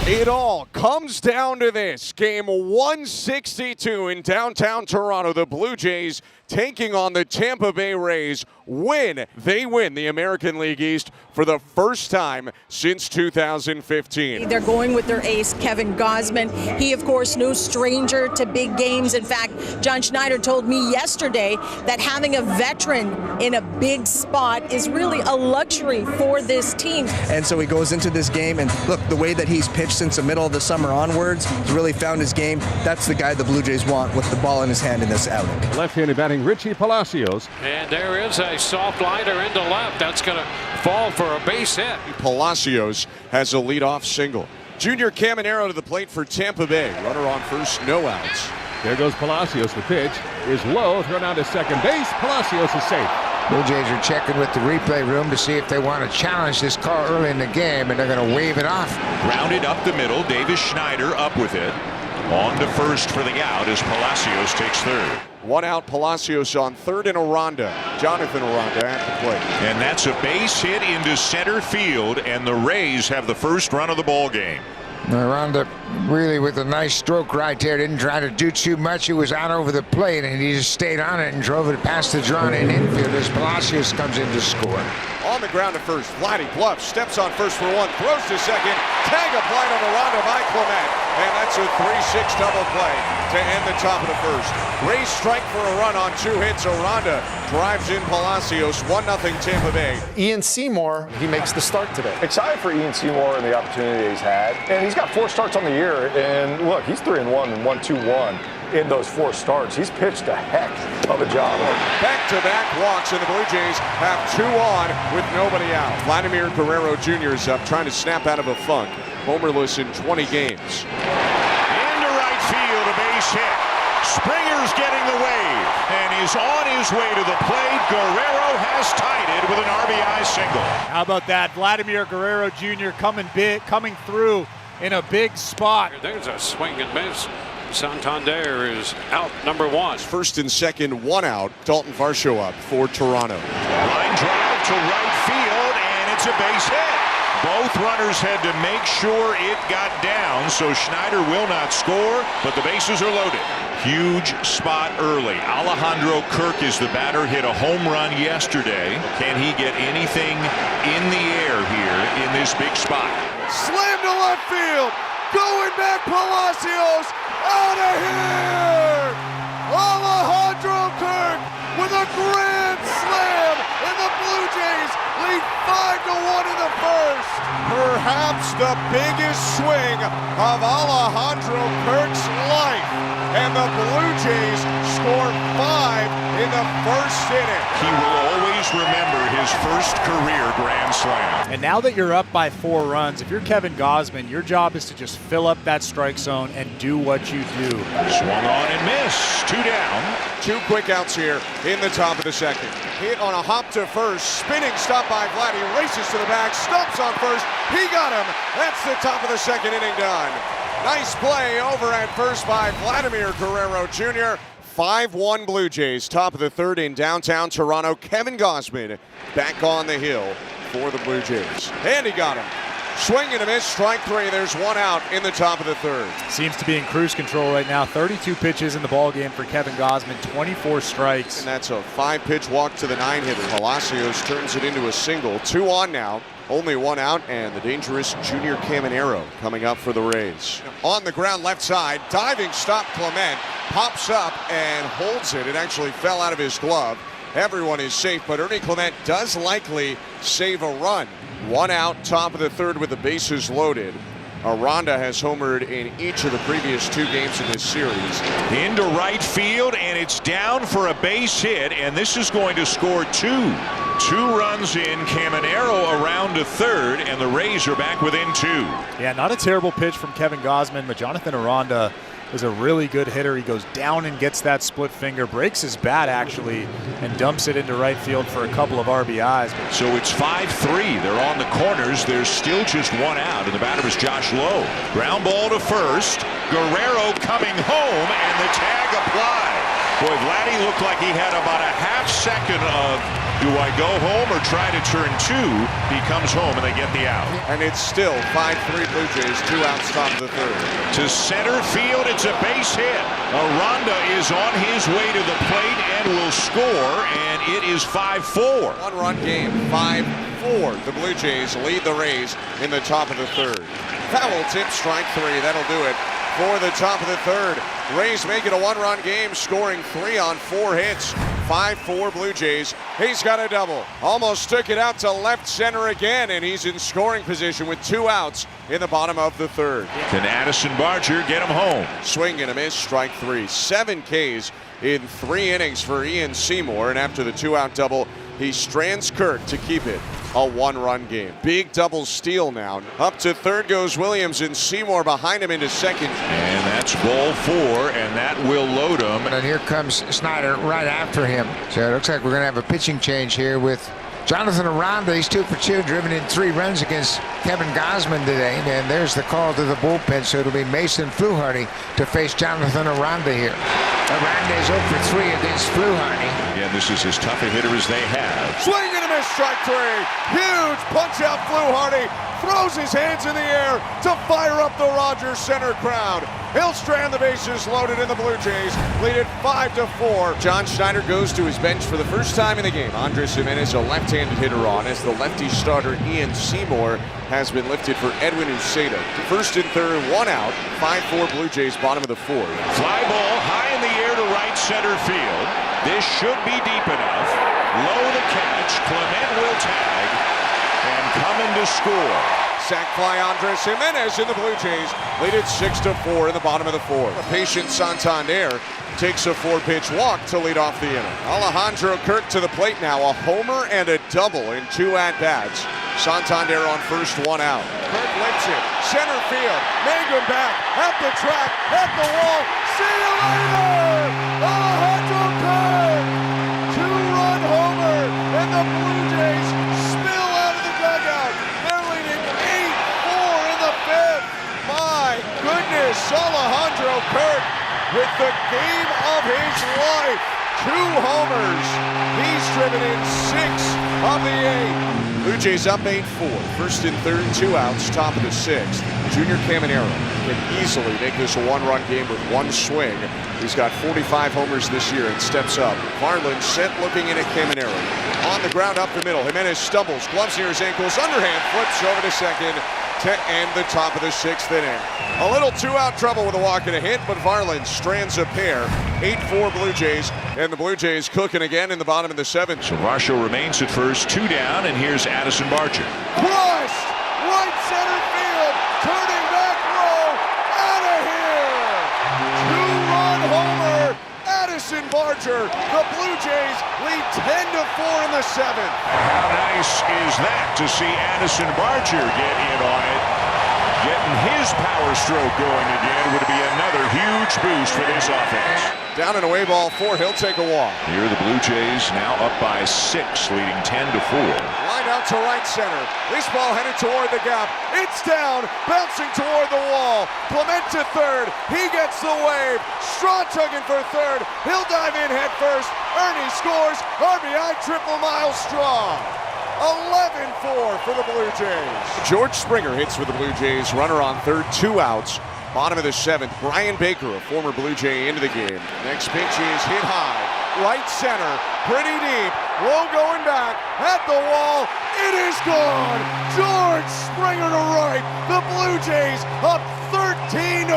It all comes down to this. Game 162 in downtown Toronto. The Blue Jays taking on the Tampa Bay Rays. They win the American League East for the first time since 2015. They're going with their ace, Kevin Gausman. He, of course, no stranger to big games. In fact, John Schneider told me yesterday that having a veteran in a big spot is really a luxury for this team. And so he goes into this game, and look, the way that he's pitched since the middle of the summer onwards, he's really found his game. That's the guy the Blue Jays want with the ball in his hand in this outing. Left-handed batting, Richie Palacios. And there is a soft liner into left. That's going to fall for a base hit. Palacios has a leadoff single. Junior Caminero to the plate for Tampa Bay. Runner on first, no outs. There goes Palacios. The pitch is low, thrown out to second base. Palacios is safe. Blue Jays are checking with the replay room to see if they want to challenge this call early in the game, and they're going to wave it off. Grounded up the middle. Davis Schneider up with it. On to first for the out as Palacios takes third. One out, Palacios on third, and Jonathan Aranda at the plate. And that's a base hit into center field, and the Rays have the first run of the ball game. Aranda really with a nice stroke right there. Didn't try to do too much. He was out over the plate, and he just stayed on it and drove it past the drawn-in infield as Palacios comes in to score. On the ground at first, Vladdy bluffs, steps on first for one, throws to second, tag applied on Aranda by Clement, and that's a 3-6 double play to end the top of the first. Rays strike for a run on 2 hits. Aranda drives in Palacios, 1-0 Tampa Bay. Ian Seymour, he makes the start today. Excited for Ian Seymour and the opportunity he's had, and he's got 4 starts on the year, and look, he's 3-1 and 1-2-1 in those 4 starts. He's pitched a heck of a job. Back-to-back walks, and the Blue Jays have 2 on with nobody out. Vladimir Guerrero Jr. is up, trying to snap out of a funk. Homerless in 20 games. Into right field, a base hit. Springer's getting the wave and is on his way to the plate. Guerrero has tied it with an RBI single. How about that? Vladimir Guerrero Jr. coming through in a big spot. There's a swing and miss. Santander is out, number 1. First and second, 1 out. Dalton Varsho up for Toronto. Line drive to right field, and it's a base hit. Both runners had to make sure it got down, so Schneider will not score, but the bases are loaded. Huge spot early. Alejandro Kirk is the batter, hit a home run yesterday. Can he get anything in the air here in this big spot? Slam to left field. Going back, Palacios. Out of here! Alejandro Kirk with a grand slam, and the Blue Jays lead 5-1 in the first. Perhaps the biggest swing of Alejandro Kirk's life, and the Blue Jays score 5 in the first inning. He will always remember his first career grand slam. And now that you're up by 4 runs, if you're Kevin Gausman, your job is to just fill up that strike zone and do what you do. Swung on and missed. 2 down. 2 quick outs here in the top of the second. Hit on a hop to first, spinning stop by Vladdy, races to the back, stumps on first. He got him. That's the top of the second inning done. Nice play over at first by Vladimir Guerrero Jr. 5-1 Blue Jays, top of the third in downtown Toronto. Kevin Gausman back on the hill for the Blue Jays. And he got him. Swing and a miss, strike 3. There's 1 out in the top of the third. Seems to be in cruise control right now. 32 pitches in the ball game for Kevin Gausman, 24 strikes. And that's a 5-pitch walk to the 9-hitter. Palacios turns it into a single. 2 on now. Only 1 out, and the dangerous Junior Caminero coming up for the Rays. On the ground left side, diving stop Clement, pops up and holds it. It actually fell out of his glove. Everyone is safe, but Ernie Clement does likely save a run. 1 out, top of the third with the bases loaded. Aranda has homered in each of the previous 2 games of this series. Into right field, and it's down for a base hit, and this is going to score 2. 2 runs in. Caminero around to third, and the Rays are back within 2. Yeah, not a terrible pitch from Kevin Gausman, but Jonathan Aranda is a really good hitter. He goes down and gets that split finger, breaks his bat actually, and dumps it into right field for a couple of RBIs. So it's 5-3. They're on the corners. There's still just 1 out, and the batter is Josh Lowe. Ground ball to first. Guerrero coming home, and the tag applied. Boy, Vladdy looked like he had about a half second of, do I go home or try to turn two? He comes home and they get the out. And it's still 5-3 Blue Jays, 2 outs, top of the third. To center field, it's a base hit. Aranda is on his way to the plate and will score, and it is 5-4. One-run game, 5-4. The Blue Jays lead the Rays in the top of the third. Foul tip, strike 3. That'll do it for the top of the third. Rays make it a one-run game, scoring 3 on 4 hits. 5-4 Blue Jays. He's got a double. Almost took it out to left center again, and he's in scoring position with 2 outs in the bottom of the third. Can Addison Barger get him home? Swing and a miss, strike 3. 7 Ks in 3 innings for Ian Seymour, and after the 2-out double, he strands Kirk to keep it a one-run game. Big double steal now. Up to third goes Williams, and Seymour behind him into second. And that's ball 4, and that will load him. And here comes Snyder right after him. So it looks like we're going to have a pitching change here with Jonathan Aranda. He's 2 for 2, driven in 3 runs against Kevin Gausman today. And there's the call to the bullpen. So it'll be Mason Fluharty to face Jonathan Aranda here. Aranda is 0 for 3 against Fluharty. Again, this is as tough a hitter as they have. Swing and a miss, strike 3. Huge punch out Fluharty. Throws his hands in the air to fire up the Rogers Center crowd. He'll strand the bases loaded, in the Blue Jays lead it 5-4. John Schneider goes to his bench for the first time in the game. Andres Jimenez, a left-handed hitter on, as the lefty starter Ian Seymour has been lifted for Edwin Uceda. First and third, 1 out. 5-4 Blue Jays, bottom of the 4th. Fly ball high in the air to right center field. This should be deep enough. Low the catch. Clement will tag and coming to score. Sac fly Andres Jimenez, in the Blue Jays lead it 6-4 in the bottom of the 4th. A patient Santander takes a 4-pitch walk to lead off the inning. Alejandro Kirk to the plate now, a homer and a double in 2 at-bats. Santander on first, 1 out. Kirk lifts it, center field, Mangum back, at the track, at the wall. See you later! Alejandro Kirk! 2-run homer, and the Blue Jays spill out of the dugout. They're leading 8-4 in the 5th. My goodness, Alejandro Kirk with the game of his life. 2 homers. He's driven in 6 of the 8. Blue Jays up 8-4. First and third, 2 outs, top of the 6th. Junior Caminero can easily make this a one-run game with 1 swing. He's got 45 homers this year and steps up. Varland sent looking in at Caminero. On the ground up the middle. Jimenez stumbles, gloves near his ankles, underhand, flips over to second to end the top of the 6th inning. A little 2-out trouble with a walk and a hit, but Varland strands a pair. 8-4 Blue Jays, and the Blue Jays cooking again in the bottom of the 7th. So Varsho remains at first, 2 down, and here's Addison Barger. Crushed! Right center field! Turning back row! Out of here! 2-run homer! Addison Barger. The Blue Jays lead 10-4 in the 7th. How nice is that to see Addison Barger get in on it? Getting his power stroke going again would be another huge boost for this offense. Down and away ball 4, he'll take a walk. Here the Blue Jays now up by 6, leading 10-4. Line out to right center. This ball headed toward the gap. It's down, bouncing toward the wall. Clement to third. He gets the wave. Straw tugging for third. He'll dive in head first. Ernie scores. RBI triple mile Straw. 11-4 for the Blue Jays. George Springer hits for the Blue Jays. Runner on third, 2 outs. Bottom of the 7th, Brian Baker, a former Blue Jay, into the game. Next pitch is hit high, right center, pretty deep, low going back, at the wall, it is gone! George Springer to right, the Blue Jays up 13-4.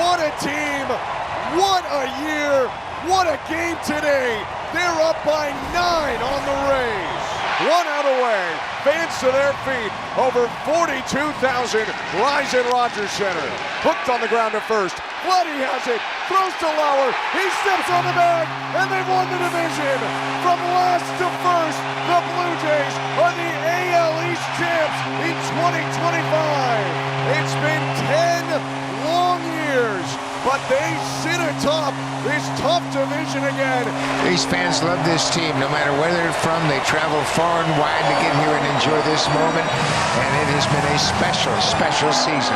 What a team, what a year, what a game today. They're up by 9 on the Rays. 1 out away, fans to their feet, over 42,000 rise in Rogers Center. Hooked on the ground to first, Vladdy has it, throws to Lauer, he steps on the bag, and they've won the division. From last to first, the Blue Jays are the AL East champs in 2025. It's been 10 long years, but they sit atop this tough division again. These fans love this team. No matter where they're from, they travel far and wide to get here and enjoy this moment. And it has been a special, special season.